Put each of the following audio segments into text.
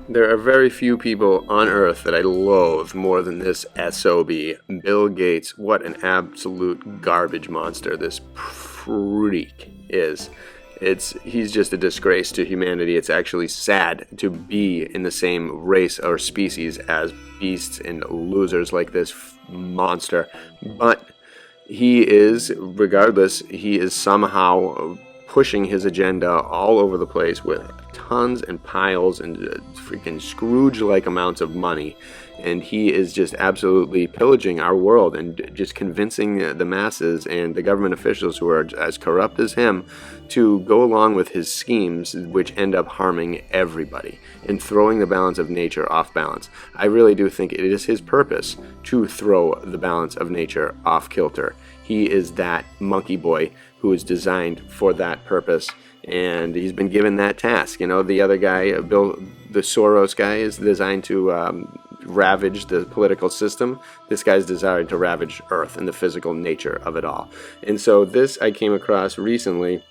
There are very few people on Earth that I loathe more than this SOB. Bill Gates, what an absolute garbage monster this freak is. He's just a disgrace to humanity. It's actually sad to be in the same race or species as beasts and losers like this monster. But he is, regardless, he is somehow pushing his agenda all over the place with tons and piles and freaking Scrooge-like amounts of money. And he is just absolutely pillaging our world and just convincing the masses and the government officials who are as corrupt as him to go along with his schemes, which end up harming everybody and throwing the balance of nature off balance. I really do think it is his purpose to throw the balance of nature off kilter. He is that monkey boy who is designed for that purpose, and he's been given that task. You know, the other guy, the Soros guy, is designed to ravage the political system. This guy's designed to ravage Earth and the physical nature of it all. And so this I came across recently,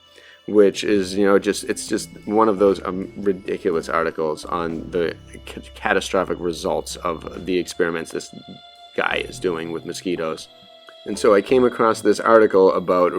which is, it's just one of those ridiculous articles on the catastrophic results of the experiments this guy is doing with mosquitoes. And so I came across this article about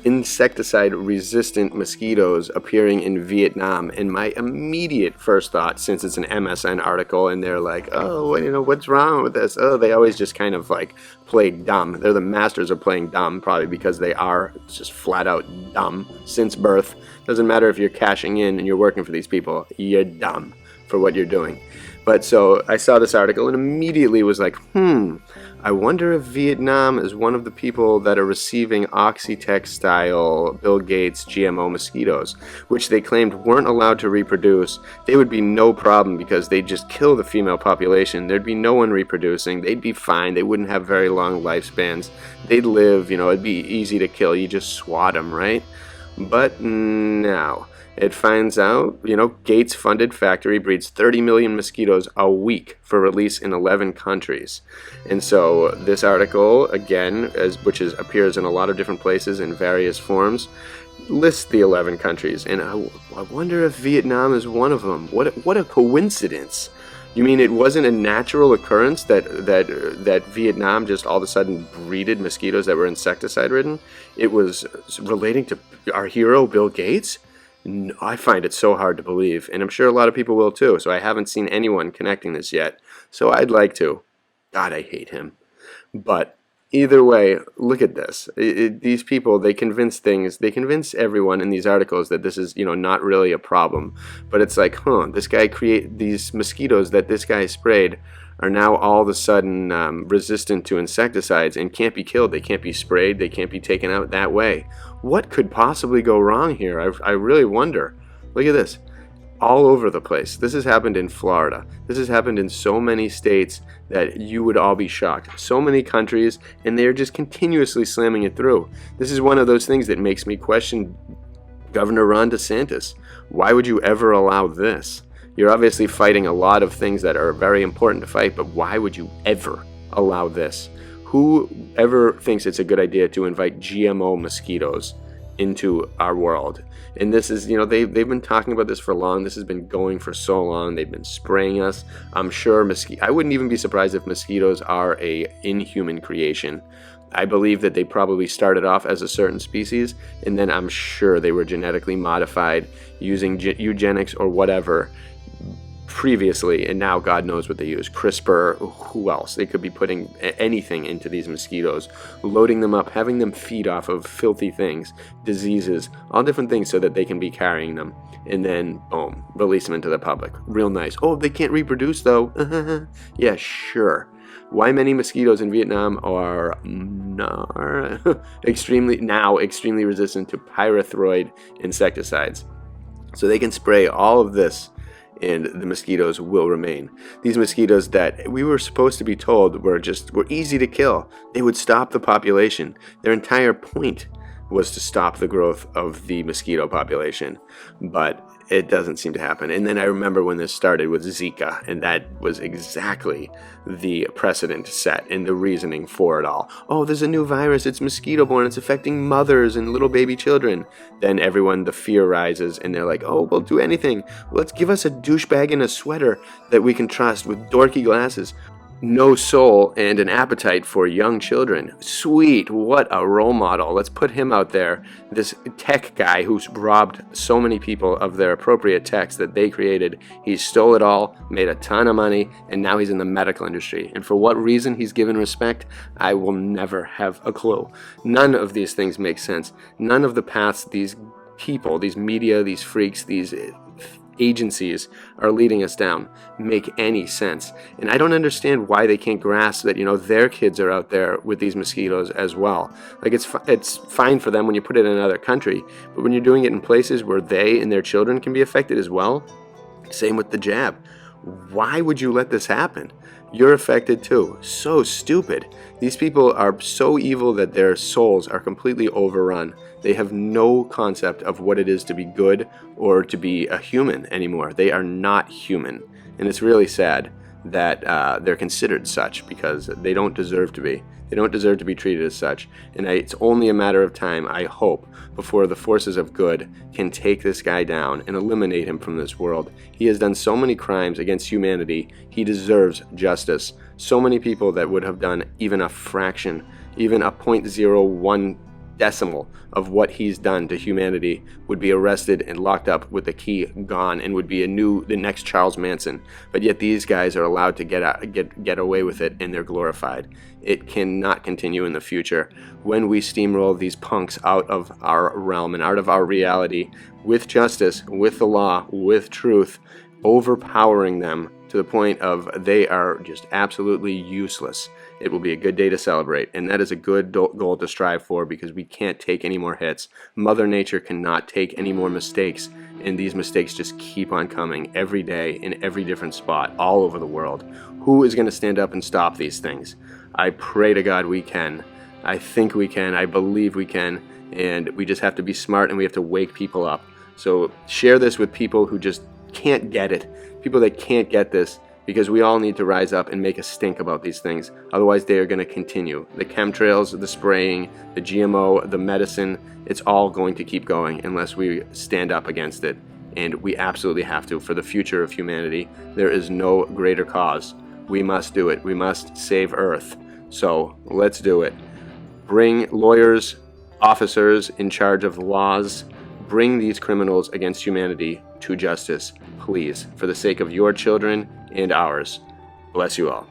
insecticide-resistant mosquitoes appearing in Vietnam, and my immediate first thought, since it's an MSN article, and they're like, oh, what's wrong with this? Oh, they always just kind of like play dumb. They're the masters of playing dumb, probably because they are just flat out dumb since birth. Doesn't matter if you're cashing in and you're working for these people, you're dumb for what you're doing. But so I saw this article and immediately was like, I wonder if Vietnam is one of the people that are receiving Oxitec-style Bill Gates GMO mosquitoes, which they claimed weren't allowed to reproduce. They would be no problem because they'd just kill the female population. There'd be no one reproducing. They'd be fine. They wouldn't have very long lifespans. They'd live, it'd be easy to kill. You just swat them, right? But now it finds out, Gates-funded factory breeds 30 million mosquitoes a week for release in 11 countries. And so this article, again, which appears in a lot of different places in various forms, lists the 11 countries. And I wonder if Vietnam is one of them. What a coincidence. You mean it wasn't a natural occurrence that Vietnam just all of a sudden breeded mosquitoes that were insecticide-ridden? It was relating to our hero, Bill Gates? I find it so hard to believe, and I'm sure a lot of people will too, so I haven't seen anyone connecting this yet. So I'd like to. God, I hate him. But either way, look at this. These people, they convince everyone in these articles that this is, not really a problem. But it's like, this guy these mosquitoes that this guy sprayed are now all of a sudden resistant to insecticides and can't be killed. They can't be sprayed. They can't be taken out that way. What could possibly go wrong here? I really wonder. Look at this. All over the place. This has happened in Florida. This has happened in so many states that you would all be shocked. So many countries, and they're just continuously slamming it through. This is one of those things that makes me question Governor Ron DeSantis. Why would you ever allow this? You're obviously fighting a lot of things that are very important to fight, but why would you ever allow this? Who ever thinks it's a good idea to invite GMO mosquitoes into our world? And this is, they've been talking about this for long. This has been going for so long. They've been spraying us. I'm sure I wouldn't even be surprised if mosquitoes are a inhuman creation. I believe that they probably started off as a certain species, and then I'm sure they were genetically modified using eugenics or whatever previously, and now God knows what they use. CRISPR, who else? They could be putting anything into these mosquitoes, loading them up, having them feed off of filthy things, diseases, all different things so that they can be carrying them, and then, boom, release them into the public. Real nice. Oh, they can't reproduce, though. Yeah, sure. Why many mosquitoes in Vietnam are extremely resistant to pyrethroid insecticides. So they can spray all of this and the mosquitoes will remain. These mosquitoes that we were supposed to be told were easy to kill. They would stop the population. Their entire point was to stop the growth of the mosquito population. But it doesn't seem to happen. And then I remember when this started with Zika, and that was exactly the precedent set and the reasoning for it all. Oh, there's a new virus, it's mosquito-borne, it's affecting mothers and little baby children. Then everyone, the fear rises, and they're like, oh, we'll do anything. Let's give us a douchebag in a sweater that we can trust with dorky glasses. No soul and an appetite for young children. Sweet, what a role model. Let's put him out there. This tech guy who's robbed so many people of their appropriate techs that they created. He stole it all, made a ton of money, and now he's in the medical industry. And for what reason he's given respect, I will never have a clue. None of these things make sense. None of the paths these people, these media, these freaks, these agencies are leading us down make any sense. And I don't understand why they can't grasp that, their kids are out there with these mosquitoes as well. Like, it's fine for them when you put it in another country, but when you're doing it in places where they and their children can be affected as well, same with the jab. Why would you let this happen? You're affected too. So stupid. These people are so evil that their souls are completely overrun. They have no concept of what it is to be good or to be a human anymore. They are not human. And it's really sad that they're considered such, because they don't deserve to be. They don't deserve to be treated as such. And it's only a matter of time, I hope, before the forces of good can take this guy down and eliminate him from this world. He has done so many crimes against humanity. He deserves justice. So many people that would have done even a fraction, even a 0.01 decimal of what he's done to humanity would be arrested and locked up with the key gone, and would be the next Charles Manson. But yet these guys are allowed to get away with it, and they're glorified. It cannot continue in the future. When we steamroll these punks out of our realm and out of our reality with justice, with the law, with truth, overpowering them to the point of they are just absolutely useless, it will be a good day to celebrate. And that is a good goal to strive for, because we can't take any more hits. Mother Nature cannot take any more mistakes, and these mistakes just keep on coming every day in every different spot all over the world. Who is going to stand up and stop these things? I pray to God we can. I think we can. I believe we can. And we just have to be smart, and we have to wake people up. So share this with people who just can't get it. People that can't get this, because we all need to rise up and make a stink about these things. Otherwise, they are going to continue. The chemtrails, the spraying, the GMO, the medicine, it's all going to keep going unless we stand up against it. And we absolutely have to for the future of humanity. There is no greater cause. We must do it. We must save Earth. So let's do it. Bring lawyers, officers in charge of laws. Bring these criminals against humanity to justice, please, for the sake of your children and ours. Bless you all.